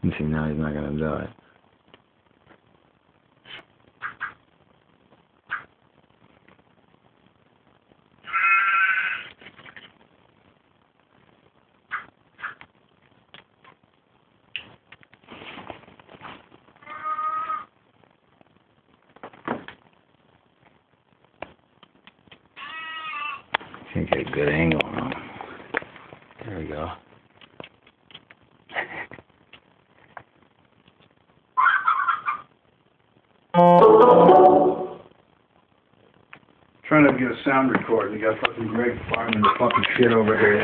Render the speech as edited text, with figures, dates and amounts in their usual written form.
You see, now he's not gonna do it. Can't get a good angle on him. There we go. Trying to get a sound record. You got fucking Greg farming the fucking shit over here.